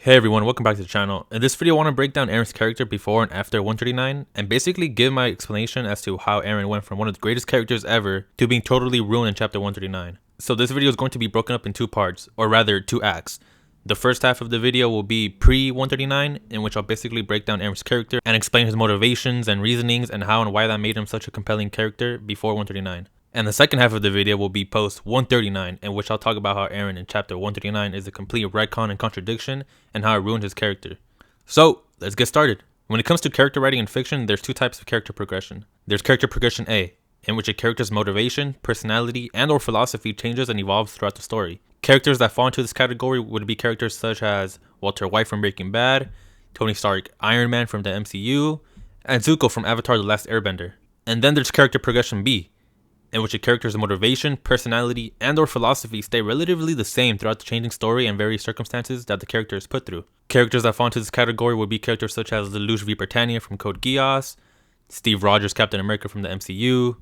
Hey everyone, welcome back to the channel. In this video I want to break down Eren's character before and after 139 and basically give my explanation as to how Eren went from one of the greatest characters ever to being totally ruined in chapter 139. So this video is going to be broken up in two parts, or rather two acts. The first half of the video will be pre-139, in which I'll basically break down Eren's character and explain his motivations and reasonings and how and why that made him such a compelling character before 139. And the second half of the video will be post 139, in which I'll talk about how Eren in chapter 139 is a complete retcon and contradiction and how it ruined his character. So, let's get started. When it comes to character writing in fiction, there's two types of character progression. There's character progression A, in which a character's motivation, personality, and or philosophy changes and evolves throughout the story. Characters that fall into this category would be characters such as Walter White from Breaking Bad, Tony Stark, Iron Man from the MCU, and Zuko from Avatar The Last Airbender. And then there's character progression B, in which a character's motivation, personality, and or philosophy stay relatively the same throughout the changing story and various circumstances that the character is put through. Characters that fall into this category would be characters such as Lelouch V. Britannia from Code Geass, Steve Rogers Captain America from the MCU,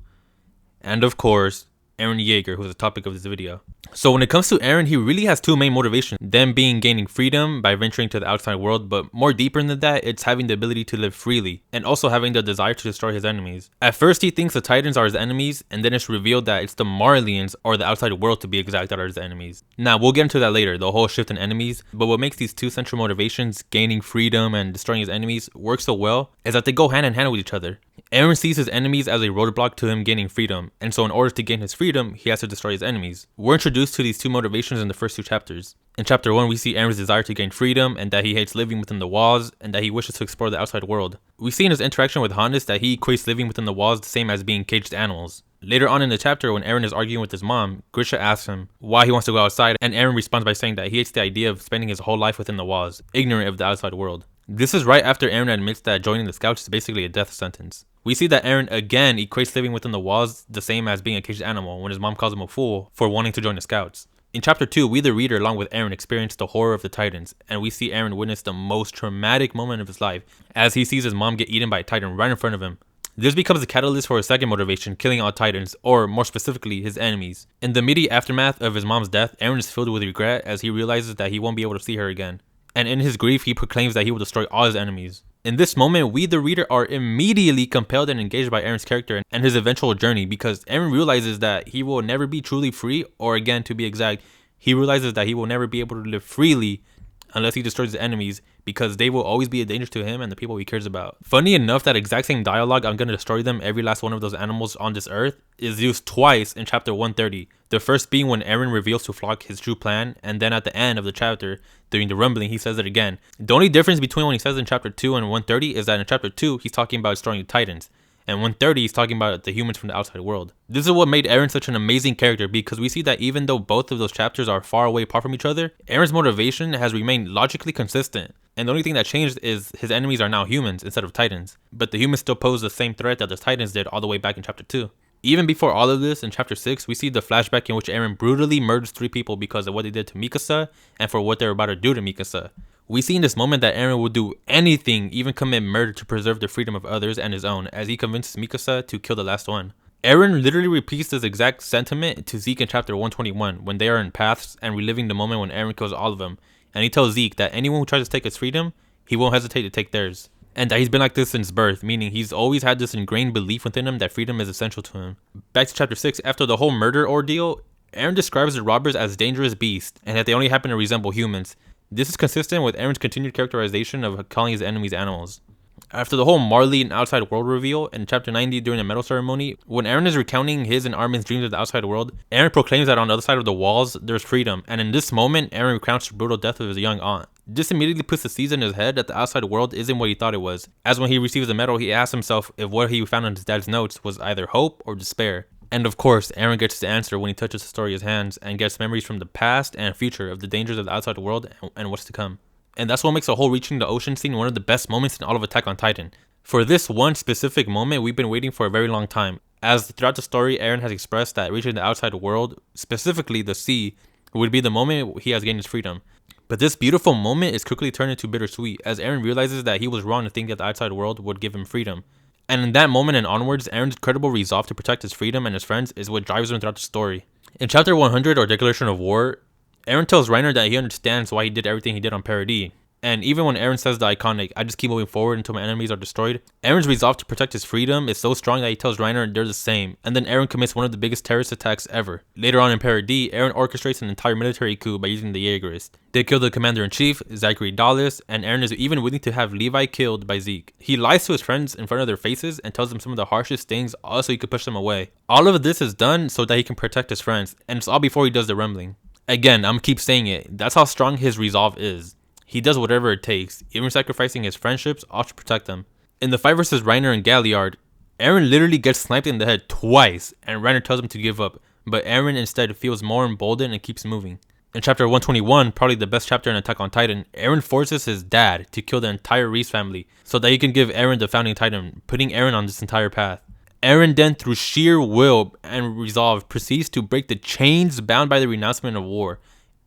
and of course, Eren Yeager, who is the topic of this video. So when it comes to Eren, he really has two main motivations, them being gaining freedom by venturing to the outside world, but more deeper than that, it's having the ability to live freely, and also having the desire to destroy his enemies. At first he thinks the Titans are his enemies, and then it's revealed that it's the Marlians, or the outside world to be exact, that are his enemies. Now we'll get into that later, the whole shift in enemies, but what makes these two central motivations, gaining freedom and destroying his enemies, work so well, is that they go hand in hand with each other. Eren sees his enemies as a roadblock to him gaining freedom, and so in order to gain his freedom, he has to destroy his enemies. We're introduced to these two motivations in the first two chapters. In chapter 1, we see Eren's desire to gain freedom, and that he hates living within the walls, and that he wishes to explore the outside world. We see in his interaction with Hannes that he equates living within the walls the same as being caged animals. Later on in the chapter, when Eren is arguing with his mom, Grisha asks him why he wants to go outside, and Eren responds by saying that he hates the idea of spending his whole life within the walls, ignorant of the outside world. This is right after Eren admits that joining the Scouts is basically a death sentence. We see that Eren again equates living within the walls the same as being a caged animal when his mom calls him a fool for wanting to join the Scouts. In chapter 2, we the reader along with Eren experience the horror of the Titans, and we see Eren witness the most traumatic moment of his life as he sees his mom get eaten by a Titan right in front of him. This becomes the catalyst for his second motivation, killing all Titans, or more specifically, his enemies. In the immediate aftermath of his mom's death, Eren is filled with regret as he realizes that he won't be able to see her again. And in his grief, he proclaims that he will destroy all his enemies. In this moment, we the reader are immediately compelled and engaged by Eren's character and his eventual journey, because Eren realizes that he will never be truly free, or again to be exact, he realizes that he will never be able to live freely unless he destroys his enemies, because they will always be a danger to him and the people he cares about. Funny enough, that exact same dialogue, "I'm gonna destroy them, every last one of those animals on this earth," is used twice in chapter 130. The first being when Eren reveals to Floch his true plan, and then at the end of the chapter, during the rumbling, he says it again. The only difference between when he says it in chapter 2 and 130 is that in chapter 2, he's talking about destroying the Titans, and 130 he's talking about the humans from the outside world. This is what made Eren such an amazing character, because we see that even though both of those chapters are far away apart from each other, Eren's motivation has remained logically consistent, and the only thing that changed is his enemies are now humans instead of Titans, but the humans still pose the same threat that the Titans did all the way back in chapter 2. Even before all of this, in chapter 6, we see the flashback in which Eren brutally murders 3 people because of what they did to Mikasa and for what they're about to do to Mikasa. We see in this moment that Eren will do anything, even commit murder, to preserve the freedom of others and his own, as he convinces Mikasa to kill the last one. Eren literally repeats this exact sentiment to Zeke in chapter 121 when they are in paths and reliving the moment when Eren kills all of them, and he tells Zeke that anyone who tries to take his freedom, he won't hesitate to take theirs. And that he's been like this since birth, meaning he's always had this ingrained belief within him that freedom is essential to him. Back to chapter 6, after the whole murder ordeal, Eren describes the robbers as dangerous beasts, and that they only happen to resemble humans. This is consistent with Eren's continued characterization of calling his enemies animals. After the whole Marley and outside world reveal in chapter 90 during the medal ceremony, when Eren is recounting his and Armin's dreams of the outside world, Eren proclaims that on the other side of the walls, there's freedom, and in this moment, Eren recounts the brutal death of his young aunt. This immediately puts the seeds in his head that the outside world isn't what he thought it was, as when he receives the medal, he asks himself if what he found in his dad's notes was either hope or despair. And of course, Eren gets the answer when he touches Historia's hands and gets memories from the past and future of the dangers of the outside world and what's to come. And that's what makes the whole reaching the ocean scene one of the best moments in all of Attack on Titan. For this one specific moment, we've been waiting for a very long time, as throughout the story, Eren has expressed that reaching the outside world, specifically the sea, would be the moment he has gained his freedom. But this beautiful moment is quickly turned into bittersweet, as Eren realizes that he was wrong to think that the outside world would give him freedom. And in that moment and onwards, Eren's incredible resolve to protect his freedom and his friends is what drives him throughout the story. In chapter 100, or Declaration of War, Eren tells Reiner that he understands why he did everything he did on Paradis, And even when Eren says the iconic, I just keep moving forward until my enemies are destroyed, Eren's resolve to protect his freedom is so strong that he tells Reiner they're the same, and then Eren commits one of the biggest terrorist attacks ever. Later on in Para D, Eren orchestrates an entire military coup by using the Jaegers. They kill the commander-in-chief, Zachary Dawes, and Eren is even willing to have Levi killed by Zeke. He lies to his friends in front of their faces and tells them some of the harshest things, all so he could push them away. All of this is done so that he can protect his friends, and it's all before he does the rumbling. Again, I'm gonna keep saying it, that's how strong his resolve is. He does whatever it takes, even sacrificing his friendships, all to protect them. In the fight versus Reiner and Galliard, Eren literally gets sniped in the head twice, and Reiner tells him to give up, but Eren instead feels more emboldened and keeps moving. In chapter 121, probably the best chapter in Attack on Titan, Eren forces his dad to kill the entire Reese family, so that he can give Eren the founding Titan, putting Eren on this entire path. Eren then, through sheer will and resolve, proceeds to break the chains bound by the renouncement of war.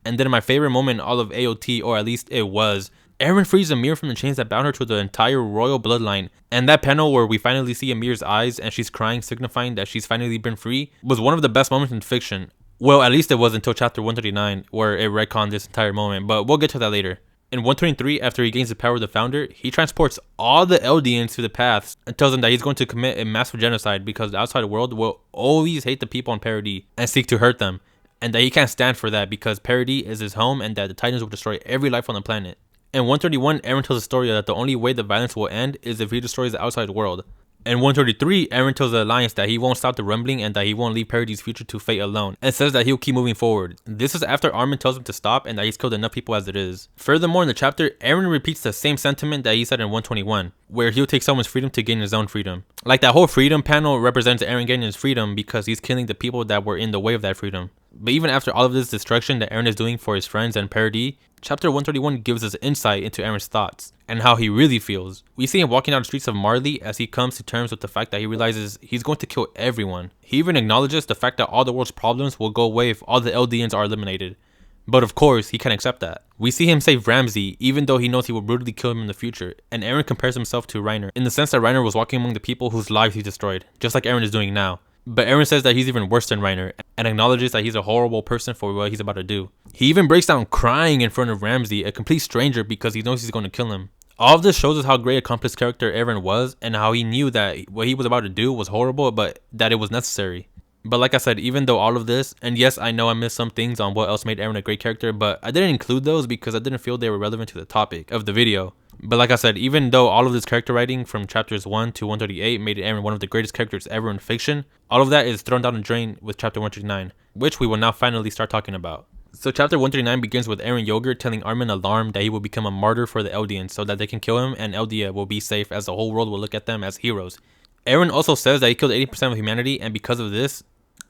And then my favorite moment in all of AOT, or at least it was, Eren frees Ymir from the chains that bound her to the entire royal bloodline. And that panel where we finally see Ymir's eyes and she's crying, signifying that she's finally been free, was one of the best moments in fiction. Well, at least it was until chapter 139, where it retconned this entire moment, but we'll get to that later. In 123, after he gains the power of the founder, he transports all the Eldians to the paths and tells them that he's going to commit a massive genocide because the outside world will always hate the people on Para D and seek to hurt them. And that he can't stand for that because Para D is his home and that the Titans will destroy every life on the planet. In 131, Eren tells the story that the only way the violence will end is if he destroys the outside world. In 133, Eren tells the Alliance that he won't stop the rumbling and that he won't leave Para D's future to fate alone, and says that he'll keep moving forward. This is after Armin tells him to stop and that he's killed enough people as it is. Furthermore, in the chapter, Eren repeats the same sentiment that he said in 121, where he'll take someone's freedom to gain his own freedom. Like that whole freedom panel represents Eren gaining his freedom because he's killing the people that were in the way of that freedom. But even after all of this destruction that Eren is doing for his friends and Para D, chapter 131 gives us insight into Eren's thoughts and how he really feels. We see him walking down the streets of Marley as he comes to terms with the fact that he realizes he's going to kill everyone. He even acknowledges the fact that all the world's problems will go away if all the Eldians are eliminated. But of course, he can't accept that. We see him save Ramsey, even though he knows he will brutally kill him in the future, and Eren compares himself to Reiner, in the sense that Reiner was walking among the people whose lives he destroyed, just like Eren is doing now. But Eren says that he's even worse than Reiner, and acknowledges that he's a horrible person for what he's about to do. He even breaks down crying in front of Ramsey, a complete stranger, because he knows he's going to kill him. All of this shows us how great a complex character Eren was, and how he knew that what he was about to do was horrible, but that it was necessary. But like I said, even though all of this, and yes, I know I missed some things on what else made Eren a great character, but I didn't include those because I didn't feel they were relevant to the topic of the video. But like I said, even though all of this character writing from chapters 1 to 138 made Eren one of the greatest characters ever in fiction, all of that is thrown down the drain with chapter 139, which we will now finally start talking about. So chapter 139 begins with Eren Yeager telling Armin alarmed that he will become a martyr for the Eldians so that they can kill him and Eldia will be safe as the whole world will look at them as heroes. Eren also says that he killed 80% of humanity and because of this,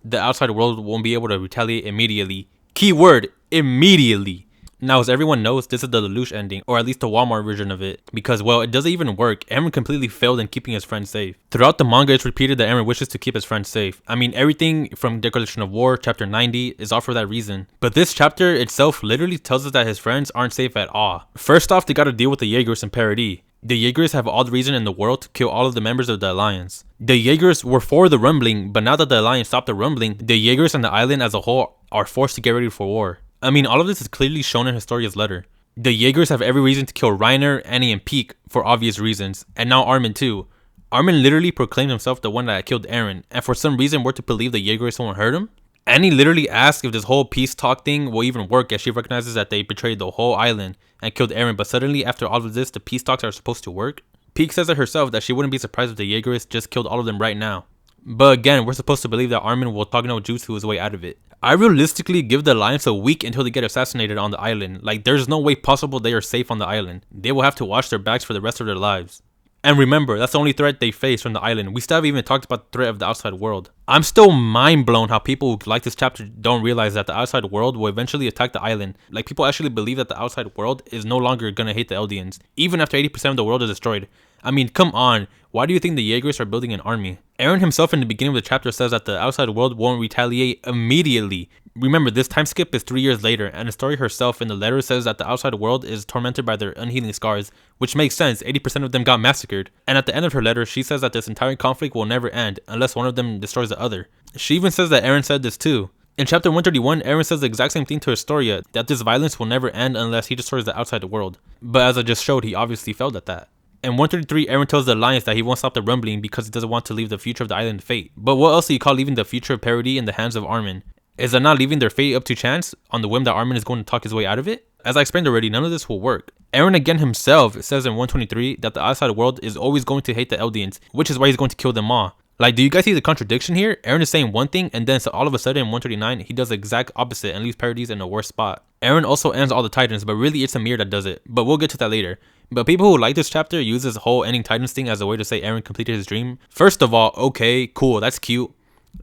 the outside world won't be able to retaliate immediately. Keyword, immediately. Now, as everyone knows, this is the Lelouch ending, or at least the Walmart version of it, because, well, it doesn't even work. Eren completely failed in keeping his friends safe. Throughout the manga, it's repeated that Eren wishes to keep his friends safe. I mean, everything from Declaration of War, chapter 90, is all for that reason. But this chapter itself literally tells us that his friends aren't safe at all. First off, they gotta deal with the Jaegers and Para D. The Jaegers have all the reason in the world to kill all of the members of the Alliance. The Jaegers were for the rumbling, but now that the Alliance stopped the rumbling, the Jaegers and the island as a whole are forced to get ready for war. I mean, all of this is clearly shown in Historia's letter. The Jaegers have every reason to kill Reiner, Annie, and Pieck for obvious reasons, and now Armin too. Armin literally proclaimed himself the one that killed Eren, and for some reason we're to believe the Jaegers won't hurt him? Annie literally asks if this whole peace talk thing will even work as she recognizes that they betrayed the whole island and killed Eren, but suddenly after all of this, the peace talks are supposed to work? Pieck says it herself that she wouldn't be surprised if the Jaegers just killed all of them right now. But again, we're supposed to believe that Armin will Togno Jutsu his way out of it. I realistically give the Alliance a week until they get assassinated on the island. Like, there's no way possible they are safe on the island. They will have to watch their backs for the rest of their lives. And remember, that's the only threat they face from the island. We still haven't even talked about the threat of the outside world. I'm still mind blown how people who like this chapter don't realize that the outside world will eventually attack the island. Like, people actually believe that the outside world is no longer gonna hate the Eldians, even after 80% of the world is destroyed. I mean, come on, why do you think the Jaegers are building an army? Eren himself in the beginning of the chapter says that the outside world won't retaliate immediately. Remember, this time skip is 3 years later, and the story herself in the letter says that the outside world is tormented by their unhealing scars, which makes sense, 80% of them got massacred. And at the end of her letter, she says that this entire conflict will never end, unless one of them destroys the other. She even says that Eren said this too. In chapter 131, Eren says the exact same thing to Historia, that this violence will never end unless he destroys the outside world. But as I just showed, he obviously failed at that. In 133, Eren tells the Alliance that he won't stop the rumbling because he doesn't want to leave the future of the island to fate. But what else do you call leaving the future of Parody in the hands of Armin? Is that not leaving their fate up to chance on the whim that Armin is going to talk his way out of it? As I explained already, none of this will work. Eren again himself says in 123 that the outside world is always going to hate the Eldians, which is why he's going to kill them all. Like, do you guys see the contradiction here? Eren is saying one thing, and then so all of a sudden in 139, he does the exact opposite and leaves Parodies in a worse spot. Eren also ends all the Titans, but really it's Amir that does it. But we'll get to that later. But people who like this chapter use this whole ending Titans thing as a way to say Eren completed his dream. First of all, okay, cool, that's cute.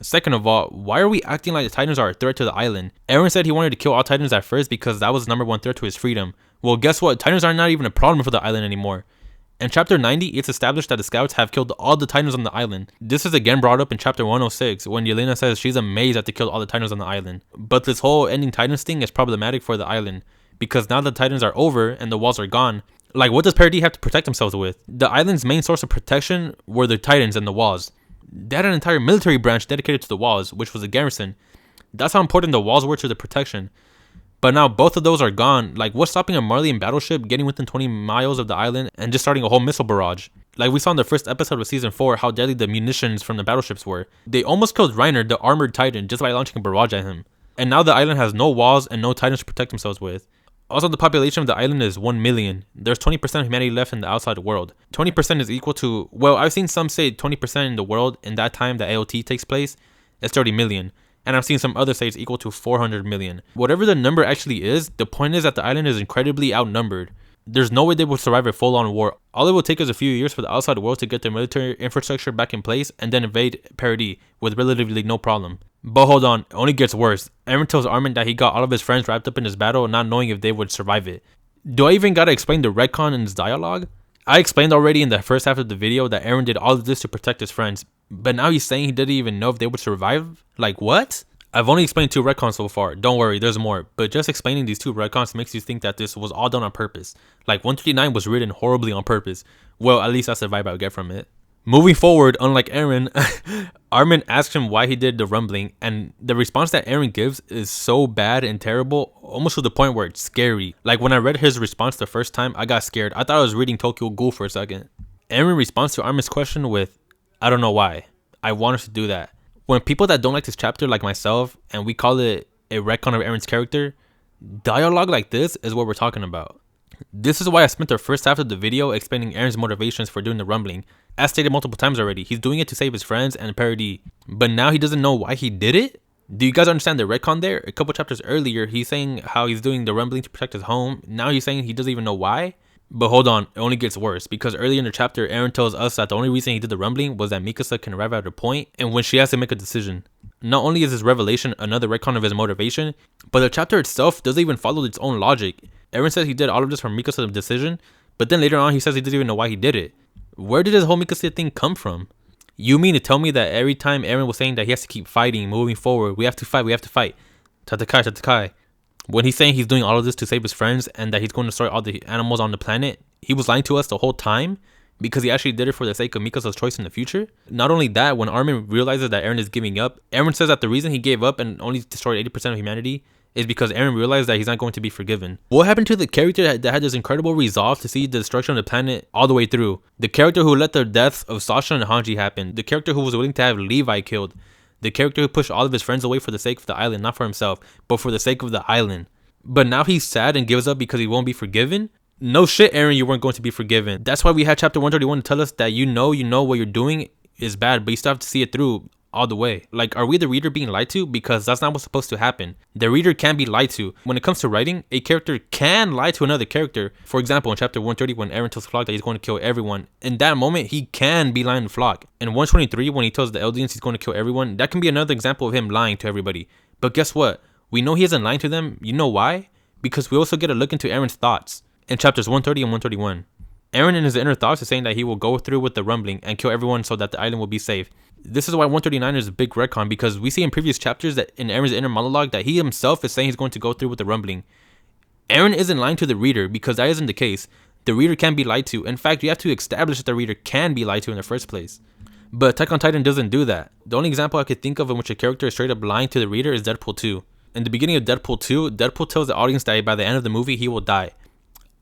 Second of all, why are we acting like the Titans are a threat to the island? Eren said he wanted to kill all Titans at first because that was the #1 threat to his freedom. Well, guess what? Titans are not even a problem for the island anymore. In chapter 90, it's established that the scouts have killed all the Titans on the island. This is again brought up in chapter 106 when Yelena says she's amazed that they killed all the Titans on the island. But this whole ending Titans thing is problematic for the island because now the Titans are over and the walls are gone. Like, what does Parody have to protect themselves with? The island's main source of protection were the Titans and the walls. They had an entire military branch dedicated to the walls, which was a garrison. That's how important the walls were to the protection. But now both of those are gone. Like, what's stopping a Marleyan battleship getting within 20 miles of the island and just starting a whole missile barrage? Like we saw in the first episode of season 4 how deadly the munitions from the battleships were. They almost killed Reiner, the armored titan, just by launching a barrage at him. And now the island has no walls and no titans to protect themselves with. Also, the population of the island is 1 million. There's 20% of humanity left in the outside world. 20% is equal to, well, I've seen some say 20% in the world in that time that AOT takes place is 30 million. And I've seen some others say it's equal to 400 million. Whatever the number actually is, the point is that the island is incredibly outnumbered. There's no way they will survive a full-on war. All it will take is a few years for the outside world to get their military infrastructure back in place and then invade Parody with relatively no problem. But hold on, it only gets worse. Eren tells Armin that he got all of his friends wrapped up in this battle not knowing if they would survive it. Do I even gotta explain the retcon in this dialogue? I explained already in the first half of the video that Eren did all of this to protect his friends, but now he's saying he didn't even know if they would survive? Like, what? I've only explained 2 retcons so far, don't worry, there's more, but just explaining these 2 retcons makes you think that this was all done on purpose. Like, 139 was written horribly on purpose. Well, at least that's the vibe I would get from it. Moving forward, unlike Eren, Armin asks him why he did the rumbling, and the response that Eren gives is so bad and terrible, almost to the point where it's scary. Like, when I read his response the first time, I got scared. I thought I was reading Tokyo Ghoul for a second. Eren responds to Armin's question with, I don't know why. I wanted to do that. When people that don't like this chapter, like myself, and we call it a retcon of Eren's character, dialogue like this is what we're talking about. This is why I spent the first half of the video explaining Eren's motivations for doing the rumbling. As stated multiple times already, he's doing it to save his friends and Parody. But now he doesn't know why he did it? Do you guys understand the retcon there? A couple chapters earlier, he's saying how he's doing the rumbling to protect his home. Now he's saying he doesn't even know why? But hold on, it only gets worse, because earlier in the chapter, Eren tells us that the only reason he did the rumbling was that Mikasa can arrive at her point, and when she has to make a decision. Not only is this revelation another retcon of his motivation, but the chapter itself doesn't even follow its own logic. Eren says he did all of this for Mikasa's decision, but then later on he says he doesn't even know why he did it. Where did this whole Mikasa thing come from? You mean to tell me that every time Eren was saying that he has to keep fighting, moving forward, we have to fight, Tatakai. When he's saying he's doing all of this to save his friends and that he's going to destroy all the animals on the planet, he was lying to us the whole time because he actually did it for the sake of Mikasa's choice in the future. Not only that, when Armin realizes that Eren is giving up, Eren says that the reason he gave up and only destroyed 80% of humanity is because Eren realized that he's not going to be forgiven. What happened to the character that had this incredible resolve to see the destruction of the planet all the way through? The character who let the deaths of Sasha and Hanji happen. The character who was willing to have Levi killed. The character who pushed all of his friends away for the sake of the island, not for himself, but for the sake of the island. But now he's sad and gives up because he won't be forgiven? No shit, Eren, you weren't going to be forgiven. That's why we had chapter 131 to tell us that you know what you're doing is bad, but you still have to see it through all the way. Like, are we the reader being lied to? Because that's not what's supposed to happen. The reader can be lied to. When it comes to writing, a character can lie to another character. For example, in chapter 130, when Eren tells Flock that he's going to kill everyone, in that moment, he can be lying to Flock. In 123, when he tells the Eldians he's going to kill everyone, that can be another example of him lying to everybody. But guess what? We know he isn't lying to them. You know why? Because we also get a look into Eren's thoughts in chapters 130 and 131. Eren in his inner thoughts is saying that he will go through with the rumbling and kill everyone so that the island will be safe. This is why 139 is a big retcon, because we see in previous chapters that in Eren's inner monologue that he himself is saying he's going to go through with the rumbling. Eren isn't lying to the reader, because that isn't the case. The reader can be lied to. In fact, you have to establish that the reader can be lied to in the first place. But Attack on Titan doesn't do that. The only example I could think of in which a character is straight up lying to the reader is Deadpool 2. In the beginning of Deadpool 2, Deadpool tells the audience that by the end of the movie he will die.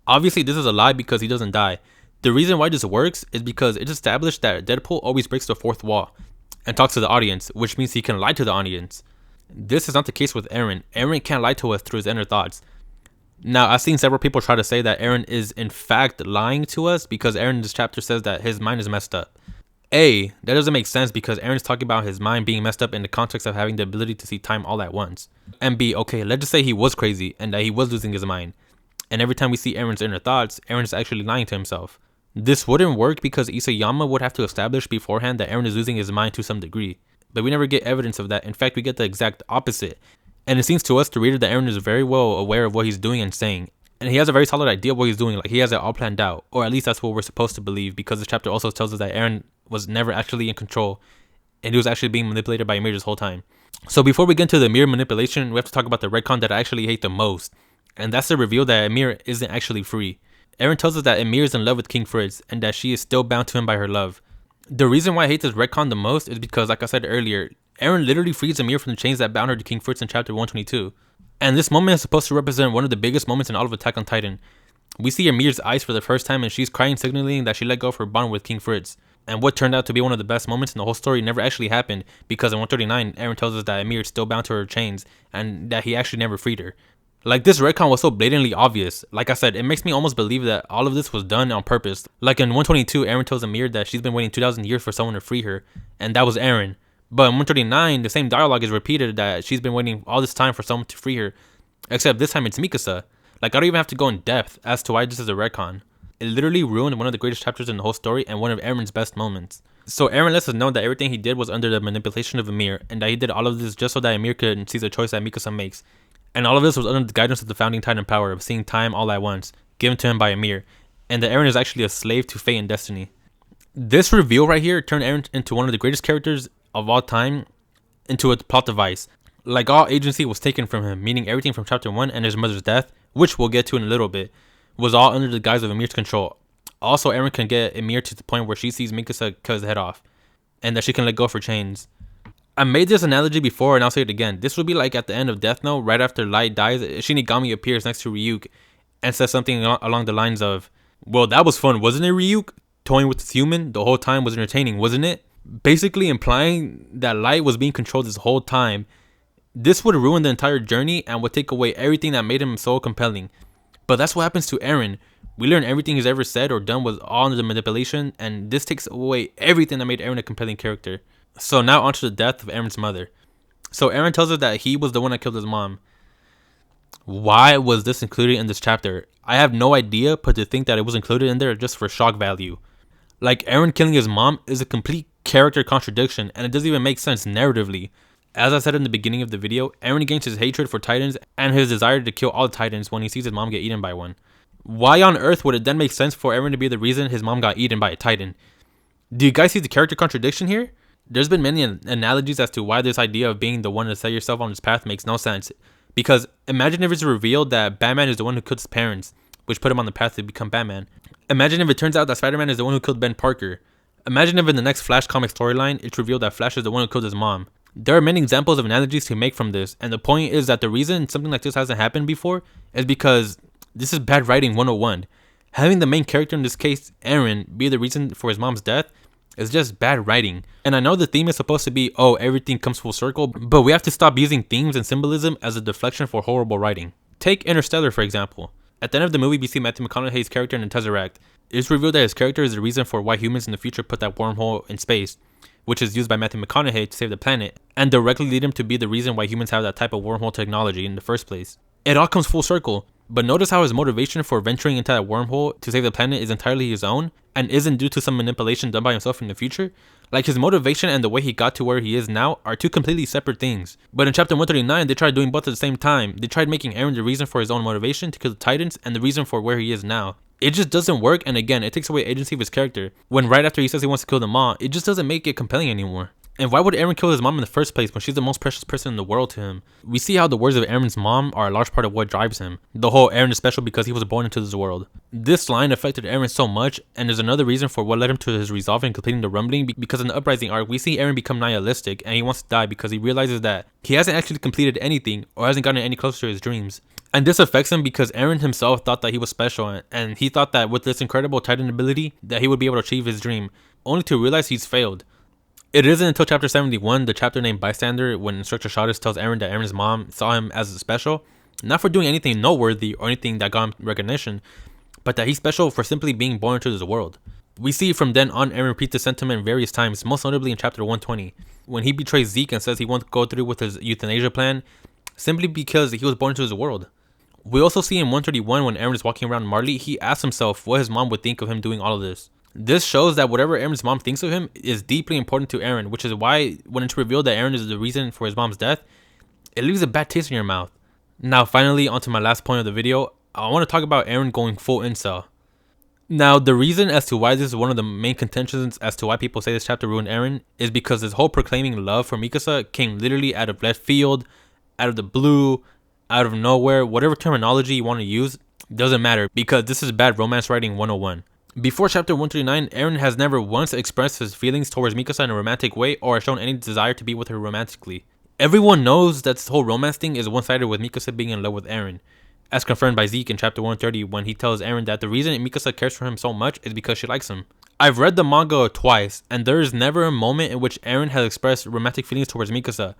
Obviously this is a lie because he doesn't die. The reason why this works is because it's established that Deadpool always breaks the fourth wall and talks to the audience, which means he can lie to the audience. This is not the case with Eren. Eren can't lie to us through his inner thoughts. Now, I've seen several people try to say that Eren is in fact lying to us because Eren in this chapter says that his mind is messed up. A, that doesn't make sense because Eren's talking about his mind being messed up in the context of having the ability to see time all at once. And B, okay, let's just say he was crazy and that he was losing his mind. And every time we see Eren's inner thoughts, Eren is actually lying to himself. This wouldn't work because Isayama would have to establish beforehand that Eren is losing his mind to some degree. But we never get evidence of that. In fact, we get the exact opposite. And it seems to us, the reader, that Eren is very well aware of what he's doing and saying. And he has a very solid idea of what he's doing, like he has it all planned out. Or at least that's what we're supposed to believe, because the chapter also tells us that Eren was never actually in control. And he was actually being manipulated by Ymir this whole time. So before we get into the Ymir manipulation, we have to talk about the retcon that I actually hate the most. And that's the reveal that Ymir isn't actually free. Eren tells us that Ymir is in love with King Fritz, and that she is still bound to him by her love. The reason why I hate this retcon the most is because, like I said earlier, Eren literally frees Ymir from the chains that bound her to King Fritz in chapter 122. And this moment is supposed to represent one of the biggest moments in all of Attack on Titan. We see Ymir's eyes for the first time and she's crying, signaling that she let go of her bond with King Fritz. And what turned out to be one of the best moments in the whole story never actually happened, because in 139, Eren tells us that Ymir is still bound to her chains and that he actually never freed her. Like, this retcon was so blatantly obvious. Like I said, it makes me almost believe that all of this was done on purpose. Like in 122, Eren tells Ymir that she's been waiting 2,000 years for someone to free her, and that was Eren. But in 139, the same dialogue is repeated that she's been waiting all this time for someone to free her. Except this time it's Mikasa. Like, I don't even have to go in depth as to why this is a retcon. It literally ruined one of the greatest chapters in the whole story and one of Eren's best moments. So Eren lets us know that everything he did was under the manipulation of Ymir, and that he did all of this just so that Ymir could see the choice that Mikasa makes. And all of this was under the guidance of the founding Titan power of seeing time all at once, given to him by Ymir, and that Eren is actually a slave to fate and destiny. This reveal right here turned Eren into one of the greatest characters of all time into a plot device. Like, all agency was taken from him, meaning everything from chapter 1 and his mother's death, which we'll get to in a little bit, was all under the guise of Ymir's control. Also, Eren can get Ymir to the point where she sees Mikasa cut his head off, and that she can let go of her chains. I made this analogy before and I'll say it again. This would be like at the end of Death Note, right after Light dies, Shinigami appears next to Ryuk and says something along the lines of, "Well, that was fun, wasn't it, Ryuk? Toying with this human the whole time was entertaining, wasn't it?" Basically implying that Light was being controlled this whole time. This would ruin the entire journey and would take away everything that made him so compelling. But that's what happens to Eren. We learn everything he's ever said or done was all under the manipulation, and this takes away everything that made Eren a compelling character. So now onto the death of Eren's mother. So Eren tells us that he was the one that killed his mom. Why was this included in this chapter? I have no idea, but to think that it was included in there just for shock value. Like, Eren killing his mom is a complete character contradiction, and it doesn't even make sense narratively. As I said in the beginning of the video, Eren gains his hatred for Titans and his desire to kill all Titans when he sees his mom get eaten by one. Why on earth would it then make sense for Eren to be the reason his mom got eaten by a Titan? Do you guys see the character contradiction here? There's been many analogies as to why this idea of being the one to set yourself on this path makes no sense. Because imagine if it's revealed that Batman is the one who killed his parents, which put him on the path to become Batman. Imagine if it turns out that Spider-Man is the one who killed Ben Parker. Imagine if in the next Flash comic storyline, it's revealed that Flash is the one who killed his mom. There are many examples of analogies to make from this, and the point is that the reason something like this hasn't happened before is because this is bad writing 101. Having the main character, in this case Eren, be the reason for his mom's death is just bad writing. And I know the theme is supposed to be, oh, everything comes full circle, but we have to stop using themes and symbolism as a deflection for horrible writing. Take Interstellar, for example. At the end of the movie, we see Matthew McConaughey's character in the Tesseract. It's revealed that his character is the reason for why humans in the future put that wormhole in space, which is used by Matthew McConaughey to save the planet, and directly lead him to be the reason why humans have that type of wormhole technology in the first place. It all comes full circle. But notice how his motivation for venturing into that wormhole to save the planet is entirely his own, and isn't due to some manipulation done by himself in the future. Like, his motivation and the way he got to where he is now are two completely separate things. But in chapter 139, they tried doing both at the same time. They tried making Eren the reason for his own motivation to kill the Titans, and the reason for where he is now. It just doesn't work, and again, it takes away agency of his character. When right after he says he wants to kill them all, it just doesn't make it compelling anymore. And why would Eren kill his mom in the first place when she's the most precious person in the world to him? We see how the words of Eren's mom are a large part of what drives him. The whole Eren is special because he was born into this world. This line affected Eren so much, and there's another reason for what led him to his resolving and completing the rumbling, because in the Uprising arc, we see Eren become nihilistic and he wants to die because he realizes that he hasn't actually completed anything or hasn't gotten any closer to his dreams. And this affects him because Eren himself thought that he was special, and he thought that with this incredible Titan ability that he would be able to achieve his dream, only to realize he's failed. It isn't until chapter 71, the chapter named Bystander, when Instructor Shadis tells Eren that Eren's mom saw him as special, not for doing anything noteworthy or anything that got him recognition, but that he's special for simply being born into this world. We see from then on Eren repeat this sentiment various times, most notably in chapter 120, when he betrays Zeke and says he won't go through with his euthanasia plan, simply because he was born into this world. We also see in 131 when Eren is walking around Marley, he asks himself what his mom would think of him doing all of this. This shows that whatever Eren's mom thinks of him is deeply important to Eren, which is why when it's revealed that Eren is the reason for his mom's death, it leaves a bad taste in your mouth. Now finally, onto my last point of the video, I want to talk about Eren going full incel. Now the reason as to why this is one of the main contentions as to why people say this chapter ruined Eren is because his whole proclaiming love for Mikasa came literally out of left field, out of the blue, out of nowhere, whatever terminology you want to use, doesn't matter because this is bad romance writing 101. Before chapter 139, Eren has never once expressed his feelings towards Mikasa in a romantic way or shown any desire to be with her romantically. Everyone knows that this whole romance thing is one-sided with Mikasa being in love with Eren, as confirmed by Zeke in chapter 130 when he tells Eren that the reason Mikasa cares for him so much is because she likes him. I've read the manga twice, and there is never a moment in which Eren has expressed romantic feelings towards Mikasa.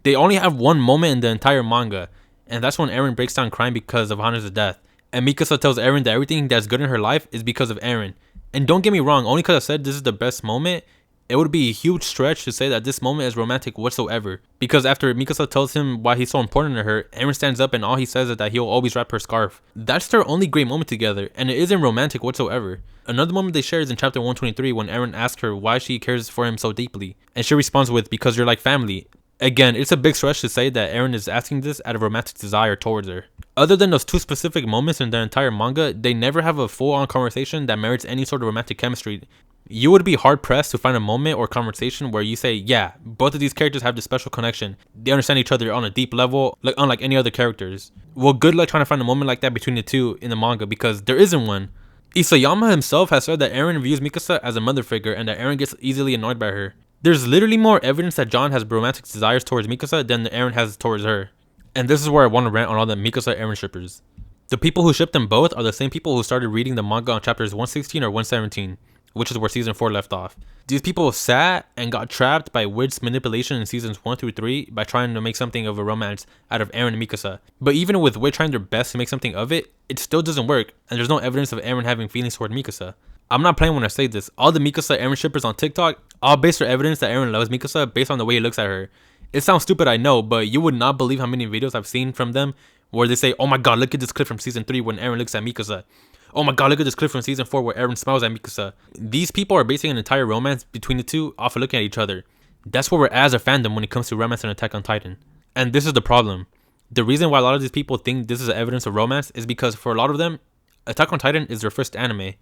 They only have one moment in the entire manga, and that's when Eren breaks down crying because of Hana's death. And Mikasa tells Eren that everything that's good in her life is because of Eren. And don't get me wrong, only because I said this is the best moment, it would be a huge stretch to say that this moment is romantic whatsoever. Because after Mikasa tells him why he's so important to her, Eren stands up and all he says is that he'll always wrap her scarf. That's their only great moment together, and it isn't romantic whatsoever. Another moment they share is in chapter 123 when Eren asks her why she cares for him so deeply. And she responds with, because you're like family. Again, it's a big stretch to say that Eren is asking this out of romantic desire towards her. Other than those two specific moments in the entire manga, they never have a full-on conversation that merits any sort of romantic chemistry. You would be hard-pressed to find a moment or conversation where you say, yeah, both of these characters have this special connection. They understand each other on a deep level, like unlike any other characters. Well, good luck trying to find a moment like that between the two in the manga because there isn't one. Isayama himself has said that Eren views Mikasa as a mother figure and that Eren gets easily annoyed by her. There's literally more evidence that John has romantic desires towards Mikasa than Eren has towards her. And this is where I want to rant on all the Mikasa Eren shippers. The people who ship them both are the same people who started reading the manga on chapters 116 or 117, which is where season 4 left off. These people sat and got trapped by Wid's manipulation in seasons 1 through 3 by trying to make something of a romance out of Eren and Mikasa. But even with Wid trying their best to make something of it, it still doesn't work, and there's no evidence of Eren having feelings toward Mikasa. I'm not playing when I say this. All the Mikasa Eren shippers on TikTok all base their evidence that Eren loves Mikasa based on the way he looks at her. It sounds stupid, I know, but you would not believe how many videos I've seen from them where they say, oh my god, look at this clip from season 3 when Eren looks at Mikasa. Oh my god, look at this clip from season 4 where Eren smiles at Mikasa. These people are basing an entire romance between the two off of looking at each other. That's where we're at as a fandom when it comes to romance and Attack on Titan. And this is the problem. The reason why a lot of these people think this is evidence of romance is because for a lot of them, Attack on Titan is their first anime.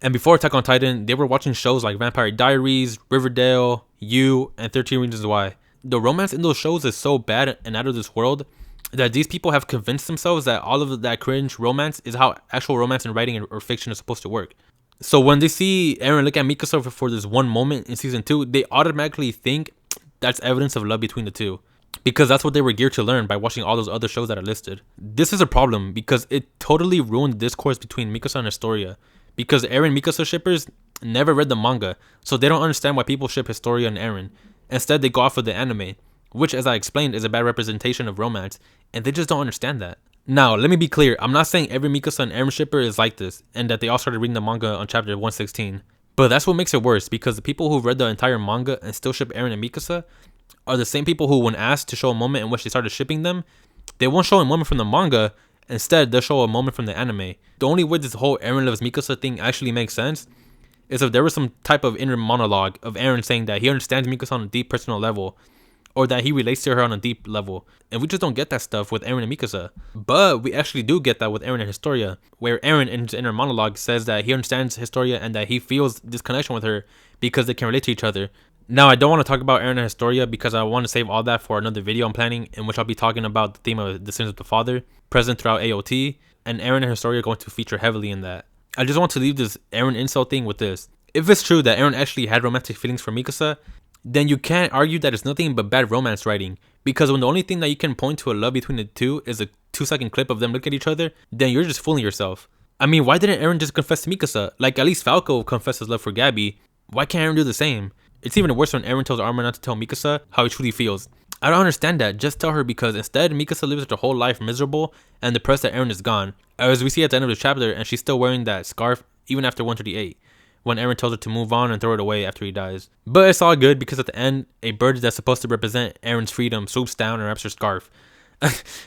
And before Attack on Titan, they were watching shows like Vampire Diaries, Riverdale, You, and 13 Reasons Why. The romance in those shows is so bad and out of this world that these people have convinced themselves that all of that cringe romance is how actual romance in writing or fiction is supposed to work. So when they see Eren look at Mikasa for this one moment in season 2, they automatically think that's evidence of love between the two. Because that's what they were geared to learn by watching all those other shows that are listed. This is a problem because it totally ruined the discourse between Mikasa and Historia. Because Eren Mikasa shippers never read the manga, so they don't understand why people ship Historia and Eren. Instead, they go off of the anime, which, as I explained, is a bad representation of romance, and they just don't understand that. Now, let me be clear, I'm not saying every Mikasa and Eren shipper is like this, and that they all started reading the manga on chapter 116. But that's what makes it worse, because the people who read the entire manga and still ship Eren and Mikasa are the same people who, when asked to show a moment in which they started shipping them, they won't show a moment from the manga. Instead, they'll show a moment from the anime. The only way this whole Eren loves Mikasa thing actually makes sense is if there was some type of inner monologue of Eren saying that he understands Mikasa on a deep personal level, or that he relates to her on a deep level. And we just don't get that stuff with Eren and Mikasa. But we actually do get that with Eren and Historia, where Eren in his inner monologue says that he understands Historia and that he feels this connection with her because they can relate to each other. Now, I don't want to talk about Eren and Historia because I want to save all that for another video I'm planning, in which I'll be talking about the theme of the sins of the father, present throughout AOT, and Eren and Historia are going to feature heavily in that. I just want to leave this Eren insult thing with this. If it's true that Eren actually had romantic feelings for Mikasa, then you can't argue that it's nothing but bad romance writing. Because when the only thing that you can point to a love between the two is a 2-second clip of them looking at each other, then you're just fooling yourself. I mean, why didn't Eren just confess to Mikasa? Like, at least Falco confessed his love for Gabby. Why can't Eren do the same? It's even worse when Eren tells Armor not to tell Mikasa how he truly feels. I don't understand that. Just tell her, because instead Mikasa lives her whole life miserable and depressed that Eren is gone. As we see at the end of the chapter, and she's still wearing that scarf even after 138, when Eren tells her to move on and throw it away after he dies. But it's all good because at the end, a bird that's supposed to represent Eren's freedom swoops down and wraps her scarf.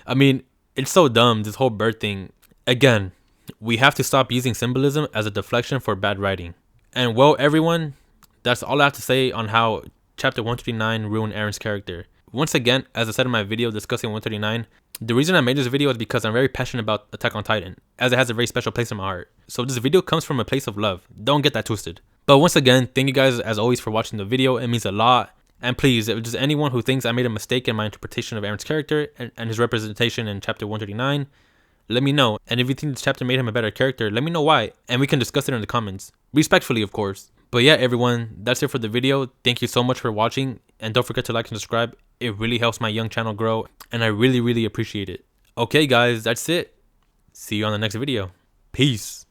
I mean, it's so dumb, this whole bird thing. Again, we have to stop using symbolism as a deflection for bad writing. And well, everyone, that's all I have to say on how chapter 139 ruined Eren's character. Once again, as I said in my video discussing 139, the reason I made this video is because I'm very passionate about Attack on Titan, as it has a very special place in my heart. So this video comes from a place of love. Don't get that twisted. But once again, thank you guys as always for watching the video. It means a lot. And please, if there's anyone who thinks I made a mistake in my interpretation of Eren's character and his representation in chapter 139, let me know. And if you think this chapter made him a better character, let me know why, and we can discuss it in the comments. Respectfully, of course. But yeah, everyone, that's it for the video. Thank you so much for watching, and don't forget to like and subscribe. It really helps my young channel grow, and I really appreciate it. Okay guys, that's it. See you on the next video. Peace.